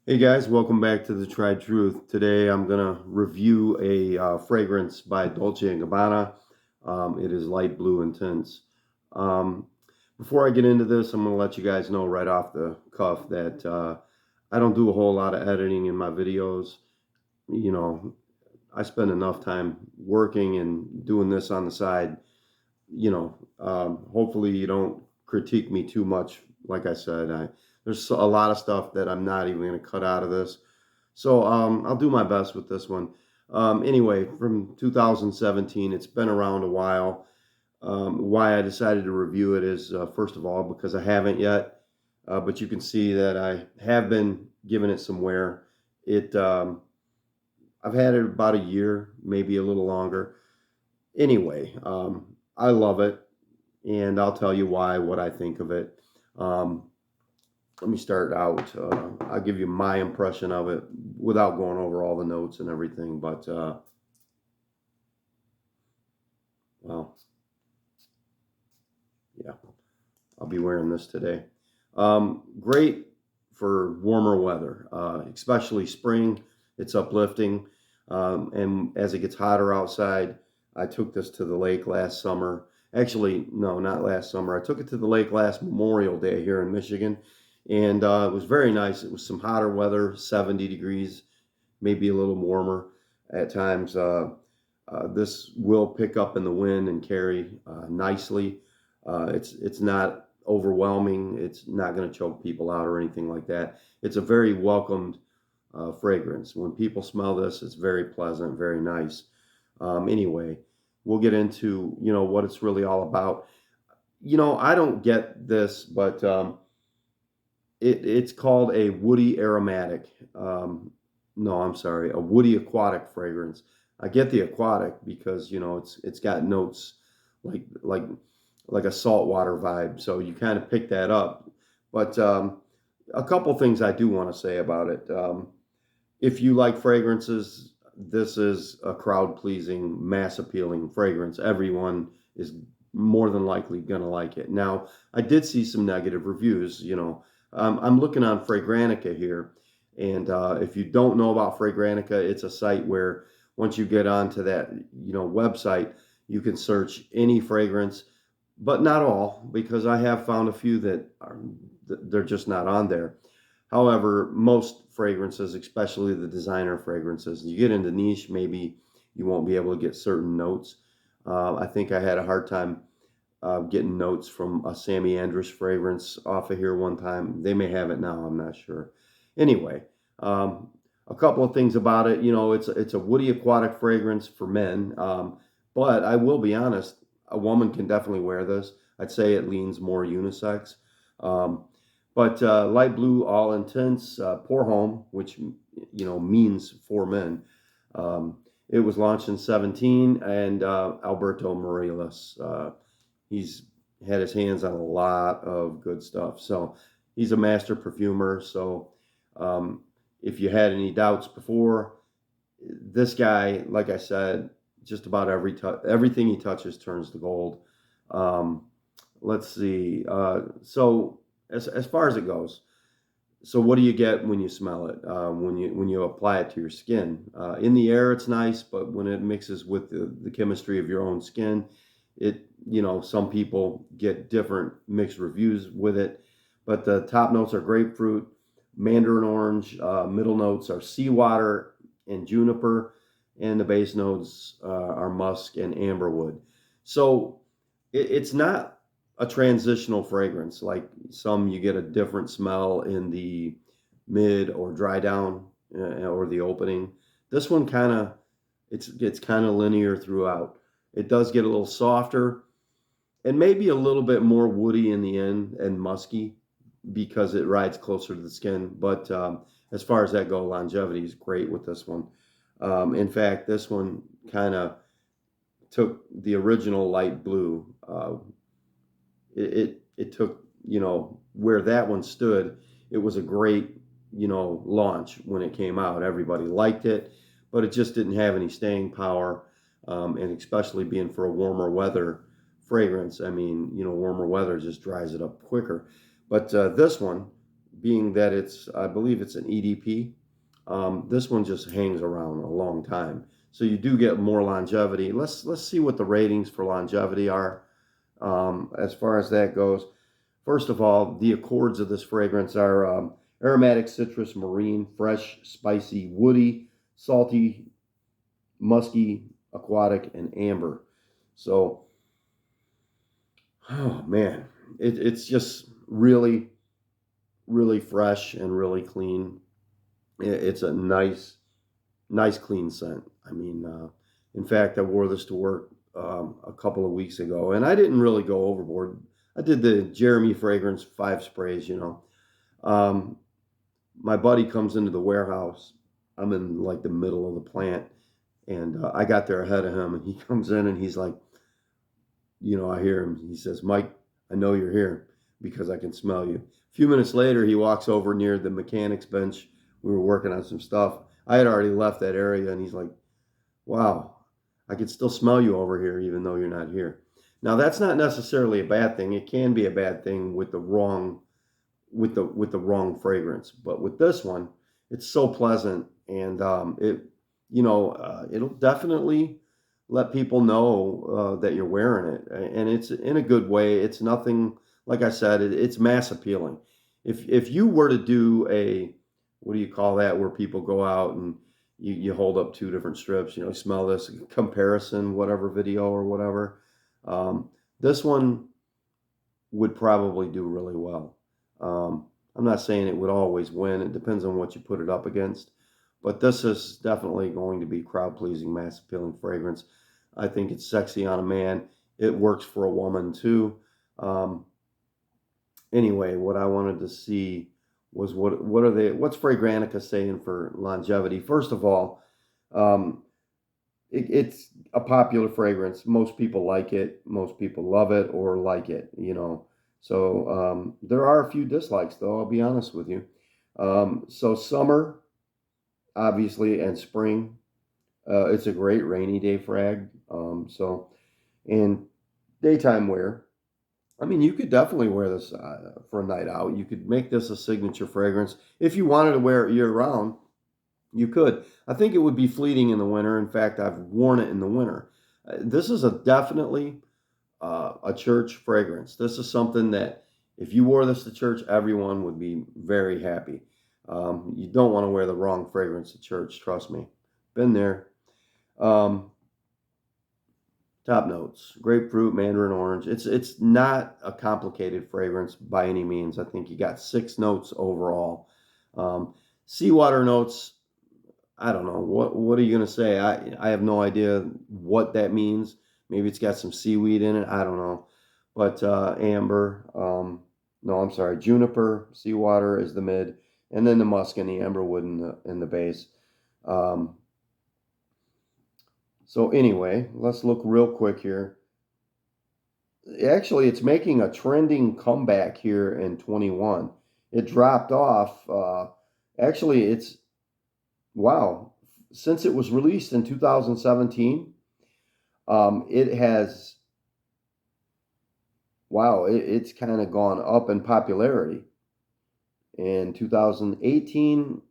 Hey guys, welcome back to The Tried Truth. Today I'm going to review a fragrance by Dolce & Gabbana. It is light blue intense. Um, Before I get into this, I'm going to let you guys know right off the cuff that I don't do a whole lot of editing in my videos. You know, I spend enough time working and doing this on the side. Hopefully you don't critique me too much. Like I said, there's a lot of stuff that I'm not even going to cut out of this. So I'll do my best with this one. Anyway, from 2017, it's been around a while. Why I decided to review it is, first of all, because I haven't yet, but you can see that I have been giving it some wear. It I've had it about a year, maybe a little longer. Anyway, I love it, and I'll tell you why, what I think of it. Um, Let me start out. I'll give you my impression of it without going over all the notes and everything. But, well, yeah, I'll be wearing this today. Great for warmer weather, especially spring. It's uplifting. And as it gets hotter outside, I took this to the lake last summer. Actually, no, not last summer. I took it to the lake last Memorial Day here in Michigan. And it was very nice. It was some hotter weather, 70 degrees, maybe a little warmer at times. This will pick up in the wind and carry nicely. It's not overwhelming. It's not going to choke people out or anything like that. It's a very welcomed fragrance. When people smell this, it's very pleasant, very nice. Anyway, we'll get into what it's really all about. I don't get this, but it's called a woody aromatic. No, I'm sorry, a woody aquatic fragrance. I get the aquatic because it's got notes like like like a saltwater vibe, so you kind of pick that up. But a couple things I do want to say about it. If you like fragrances, this is a crowd pleasing, mass appealing fragrance. Everyone is more than likely going to like it. Now, I did see some negative reviews. I'm looking on Fragrantica here, and if you don't know about Fragrantica, it's a site where once you get onto that website, you can search any fragrance, but not all, because I have found a few that they're just not on there. However, most fragrances, especially the designer fragrances, you get into niche, maybe you won't be able to get certain notes. I think I had a hard time getting notes from a Sammy Andrus fragrance off of here one time. They may have it now, I'm not sure. Anyway, a couple of things about it. It's a woody aquatic fragrance for men, but I will be honest, a woman can definitely wear this. I'd say it leans more unisex. Um, but light blue, all intense, pour Homme, which means for men. Um, it was launched in 17, and Alberto Morelos. He's had his hands on a lot of good stuff. So he's a master perfumer. So um, if you had any doubts before, this guy, like I said, just about everything he touches turns to gold. Um, let's see. So as far as it goes, so what do you get when you smell it? When you apply it to your skin, in the air it's nice, but when it mixes with the chemistry of your own skin, some people get different mixed reviews with it. But the top notes are grapefruit, mandarin orange. Middle notes are seawater and juniper, and the base notes are musk and amberwood. So it's not a transitional fragrance like some. You get a different smell in the mid or dry down or the opening. This one it's kind of linear throughout. It does get a little softer and maybe a little bit more woody in the end and musky because it rides closer to the skin. But as far as that go, longevity is great with this one. In fact, this one kind of took the original light blue. It took where that one stood. It was a great launch when it came out. Everybody liked it, but it just didn't have any staying power, and especially being for a warmer weather fragrance. I mean, warmer weather just dries it up quicker. But this one being that I believe it's an EDP. This one just hangs around a long time, so you do get more longevity. Let's see what the ratings for longevity are. As far as that goes, first of all, the accords of this fragrance are aromatic, citrus, marine, fresh, spicy, woody, salty, musky, aquatic, and amber. So, oh man, it's just really, really fresh and really clean. It's a nice clean scent. I mean, in fact, I wore this to work a couple of weeks ago, and I didn't really go overboard. I did the Jeremy fragrance 5 sprays. Um, my buddy comes into the warehouse. I'm in like the middle of the plant, and I got there ahead of him, and he comes in and he's like, I hear him. He says, "Mike, I know you're here because I can smell you." A few minutes later, he walks over near the mechanics bench. We were working on some stuff. I had already left that area, and he's like, "Wow, I can still smell you over here, even though you're not here." Now, that's not necessarily a bad thing. It can be a bad thing with the wrong fragrance, but with this one, it's so pleasant, and it'll definitely let people know that you're wearing it, and it's in a good way. It's nothing, like I said, it's mass appealing. If you were to do a, what do you call that, where people go out and you hold up 2 different strips, smell this comparison, whatever video or whatever, this one would probably do really well. I'm not saying it would always win. It depends on what you put it up against. But this is definitely going to be crowd-pleasing, mass-appealing fragrance. I think it's sexy on a man. It works for a woman too. Anyway, what I wanted to see was what's Fragrantica saying for longevity? First of all, it's a popular fragrance. Most people like it. Most people love it or like it. So there are a few dislikes, though. I'll be honest with you. So summer, obviously, and spring. It's a great rainy day frag. And daytime wear. I mean, you could definitely wear this for a night out. You could make this a signature fragrance. If you wanted to wear it year round, you could. I think it would be fleeting in the winter. In fact, I've worn it in the winter. This is definitely a church fragrance. This is something that if you wore this to church, everyone would be very happy. You don't want to wear the wrong fragrance to church, trust me. Been there. Um, Top notes: grapefruit, mandarin orange. It's not a complicated fragrance by any means. I think you got 6 notes overall. Seawater notes. I don't know. What are you gonna say? I have no idea what that means. Maybe it's got some seaweed in it. I don't know. But amber. No, I'm sorry. Juniper, seawater is the mid, and then the musk and the amberwood in the base. So anyway, let's look real quick here. Actually, it's making a trending comeback here in 21. It dropped off. Actually, wow. Since it was released in 2017, it has, wow, it's kind of gone up in popularity. In 2018,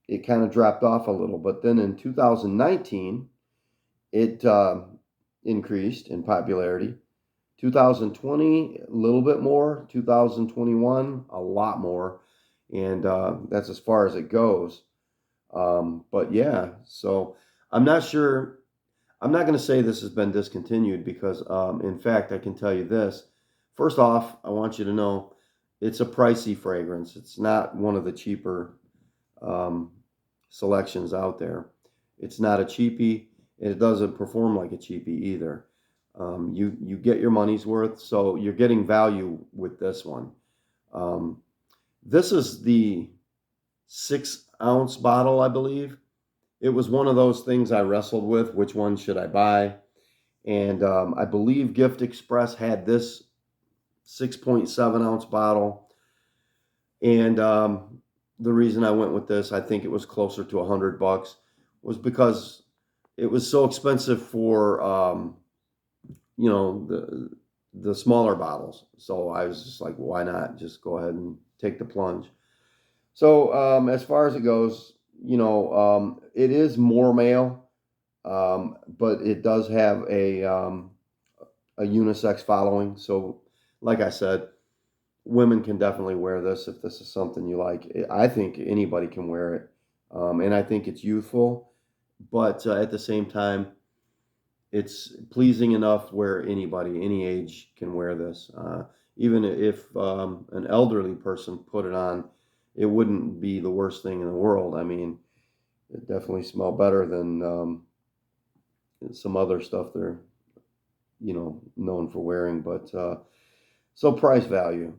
it kind of dropped off a little, but then in 2019, it increased in popularity. 2020, a little bit more. 2021, a lot more. And that's as far as it goes. But yeah, so I'm not sure. I'm not going to say this has been discontinued because, in fact, I can tell you this. First off, I want you to know it's a pricey fragrance. It's not one of the cheaper selections out there. It's not a cheapie. It doesn't perform like a cheapie either. You get your money's worth, so you're getting value with this one. This is the 6-ounce bottle, I believe. It was one of those things I wrestled with. Which one should I buy? And I believe Gift Express had this 6.7-ounce bottle. And the reason I went with this, I think it was closer to $100, was because it was so expensive for the smaller bottles. So I was just like, why not just go ahead and take the plunge. So as far as it goes, it is more male, but it does have a unisex following. So, like I said, women can definitely wear this if this is something you like. I think anybody can wear it, and I think it's youthful, but at the same time, it's pleasing enough where anybody, any age, can wear this. Even if an elderly person put it on, it wouldn't be the worst thing in the world. I mean, it definitely smell better than some other stuff they're known for wearing. But so price value,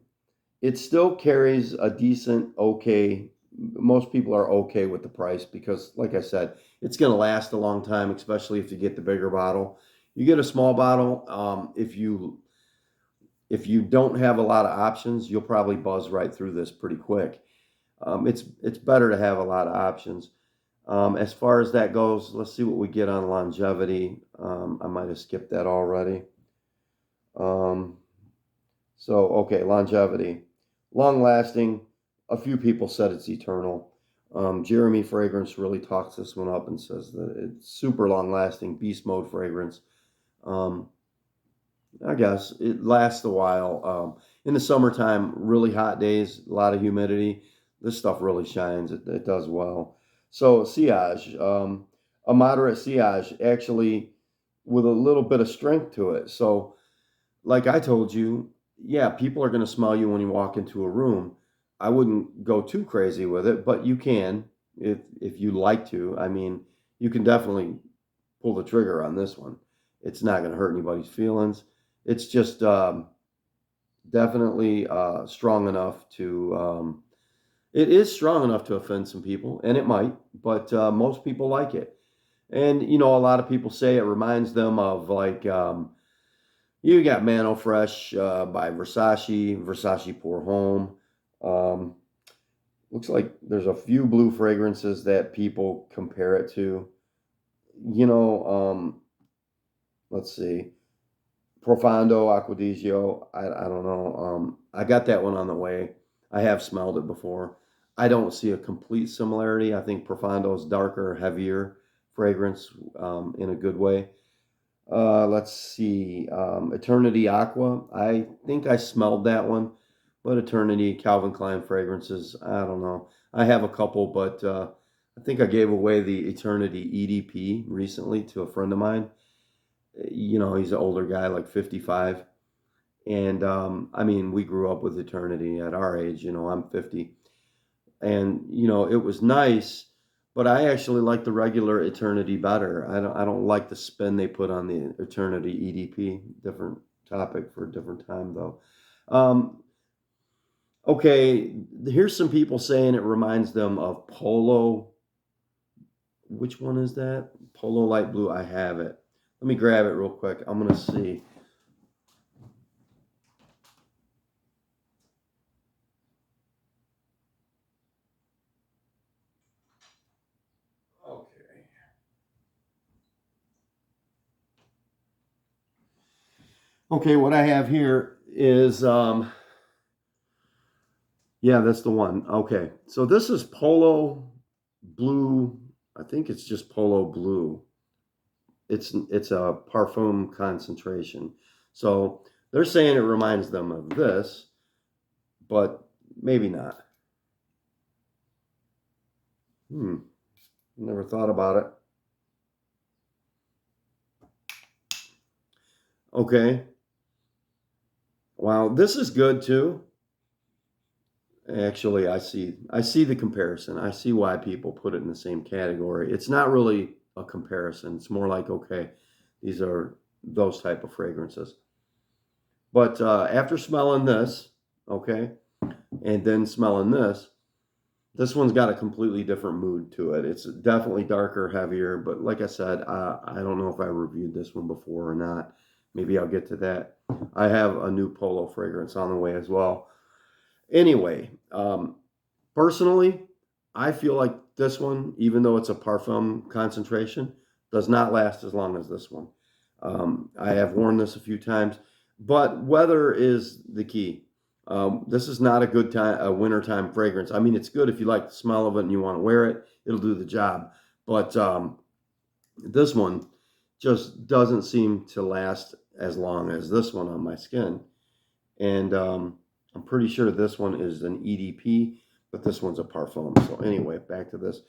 it still carries a decent, okay. Most people are okay with the price because, like I said, it's going to last a long time, especially if you get the bigger bottle. You get a small bottle, if you don't have a lot of options, you'll probably buzz right through this pretty quick. It's better to have a lot of options. As far as that goes, let's see what we get on longevity. I might have skipped that already. Um, okay, longevity. Long lasting. A few people said it's eternal. Jeremy Fragrance really talks this one up and says that it's super long lasting, beast mode fragrance. I guess it lasts a while. In the summertime, really hot days, a lot of humidity, this stuff really shines. It does well. So sillage, a moderate sillage, actually with a little bit of strength to it. So like I told you, yeah, people are going to smell you when you walk into a room. I wouldn't go too crazy with it, but you can if you like to. I mean, you can definitely pull the trigger on this one. It's not going to hurt anybody's feelings. It's just definitely strong enough to. It is strong enough to offend some people, and it might, but most people like it. And a lot of people say it reminds them of like you got Mano Fresh by Versace Pour Homme. Um, Looks like there's a few blue fragrances that people compare it to. You know, let's see. Profondo, Acquadizio. I don't know. I got that one on the way. I have smelled it before. I don't see a complete similarity. I think Profondo is darker, heavier fragrance in a good way. Let's see. Eternity Aqua. I think I smelled that one, but Eternity Calvin Klein fragrances. I don't know. I have a couple, but I think I gave away the Eternity EDP recently to a friend of mine. He's an older guy, like 55. And I mean, we grew up with Eternity at our age. I'm 50. And, it was nice, but I actually like the regular Eternity better. I don't like the spin they put on the Eternity EDP. Different topic for a different time, though. Okay, here's some people saying it reminds them of Polo. Which one is that? Polo Light Blue. I have it. Let me grab it real quick. I'm going to see. Okay. Okay, what I have here is, yeah, that's the one. Okay, so this is Polo Blue. I think it's just Polo Blue. It's a parfum concentration. So they're saying it reminds them of this, but maybe not. Never thought about it. Okay. Wow, this is good too. Actually, I see the comparison. I see why people put it in the same category. It's not really a comparison. It's more like, okay, these are those type of fragrances. But after smelling this, okay, and then smelling this one's got a completely different mood to it. It's definitely darker, heavier, but like I said, I don't know if I reviewed this one before or not. Maybe I'll get to that. I have a new Polo fragrance on the way as well. Anyway, personally, I feel like this one, even though it's a parfum concentration, does not last as long as this one. I have worn this a few times, but weather is the key. This is not a good time, a wintertime fragrance. I mean, it's good if you like the smell of it and you want to wear it. It'll do the job. But this one just doesn't seem to last as long as this one on my skin. And I'm pretty sure this one is an EDP, but this one's a parfum. So anyway, back to this.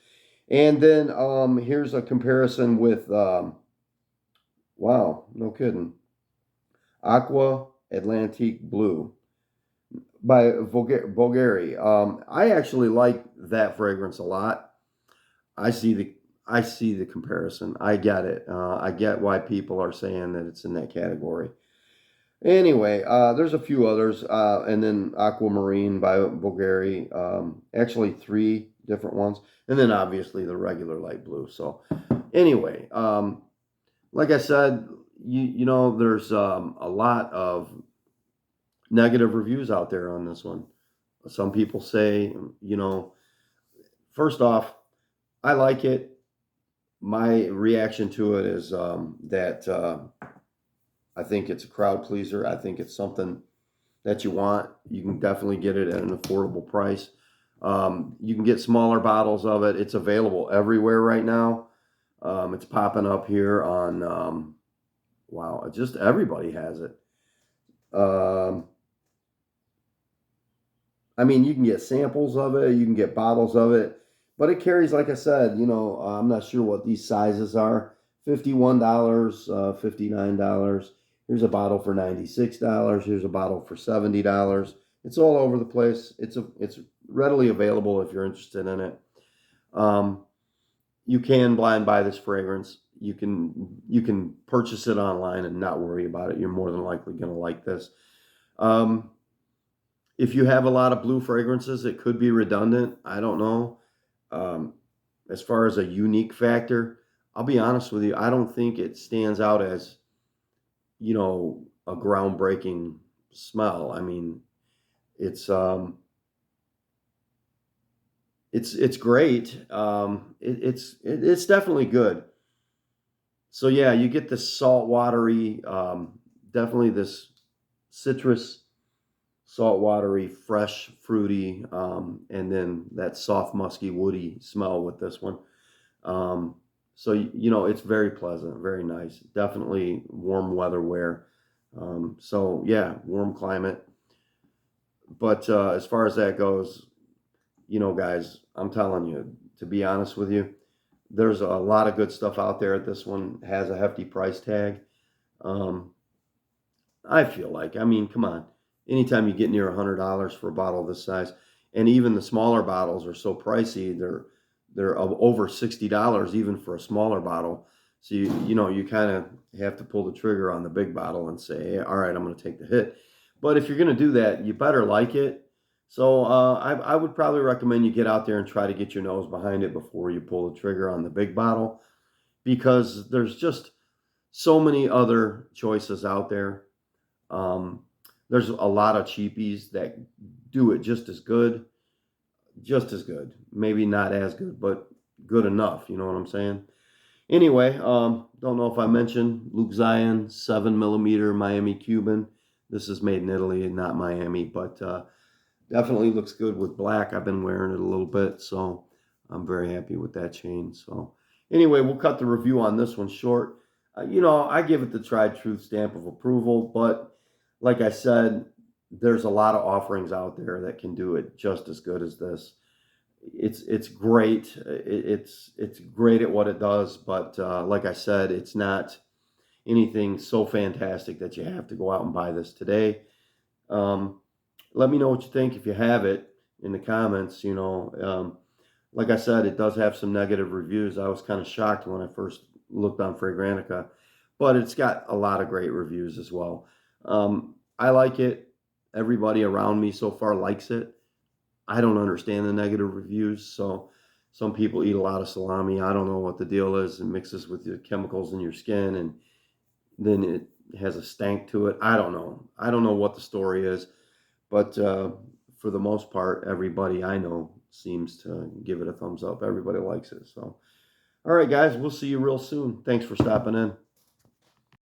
And then here's a comparison with, wow, no kidding, Aqua Atlantique Blue by Bulgari. I actually like that fragrance a lot. I see the I see the comparison. I get it. I get why people are saying that it's in that category. Anyway, there's a few others, and then Aquamarine by Bulgari. Actually, three different ones, and then obviously the regular light blue. So, anyway, like I said, you know, there's a lot of negative reviews out there on this one. Some people say, you know, first off, I like it. My reaction to it is that I think it's a crowd pleaser. I think it's something that you want. You can definitely get it at an affordable price. You can get smaller bottles of it. It's available everywhere right now. It's popping up here on, wow, just everybody has it. I mean, you can get samples of it, you can get bottles of it, but it carries, like I said, you know, I'm not sure what these sizes are. $51, $59. Here's a bottle for $96. Here's a bottle for $70. It's all over the place. It's readily available if you're interested in it. You can blind buy this fragrance. You can purchase it online and not worry about it. You're more than likely going to like this. Um, if you have a lot of blue fragrances, it could be redundant. I don't know. Um, as far as a unique factor, I'll be honest with you. I don't think it stands out as, you know, a groundbreaking smell. I mean, it's it's great. It's definitely good. So yeah, you get this salt watery, definitely this citrus, salt watery, fresh, fruity, and then that soft, musky, woody smell with this one. Um, so you know, it's very pleasant, very nice. Definitely warm weather wear. So yeah, warm climate. But as far as that goes, you know, guys, I'm telling you, to be honest with you, there's a lot of good stuff out there. This one has a hefty price tag. Um, I feel like, I mean, come on. Anytime you get near $100 for a bottle this size, and even the smaller bottles are so pricey, they're over $60 even for a smaller bottle. So you know you kind of have to pull the trigger on the big bottle and say, hey, all right, I'm going to take the hit. But if you're going to do that, you better like it. So I would probably recommend you get out there and try to get your nose behind it before you pull the trigger on the big bottle, because there's just so many other choices out there. Um, there's a lot of cheapies that do it just as good. Maybe not as good, but good enough. You know what I'm saying? Anyway, don't know if I mentioned Luke Zion 7 millimeter Miami Cuban. This is made in Italy and not Miami, but definitely looks good with black. I've been wearing it a little bit, so I'm very happy with that chain. So anyway, we'll cut the review on this one short. You know, I give it the tried truth stamp of approval, but like I said, there's a lot of offerings out there that can do it just as good as this. It's great. It's great at what it does, but like I said, it's not anything so fantastic that you have to go out and buy this today. Um, Let me know what you think if you have it in the comments. You know, like I said, it does have some negative reviews. I was kind of shocked when I first looked on Fragrantica, but it's got a lot of great reviews as well. I like it. Everybody around me so far likes it. I don't understand the negative reviews. So some people eat a lot of salami. I don't know what the deal is. It mixes with the chemicals in your skin, and then it has a stank to it. I don't know. I don't know what the story is, but for the most part, everybody I know seems to give it a thumbs up. Everybody likes it. So, all right, guys, we'll see you real soon. Thanks for stopping in.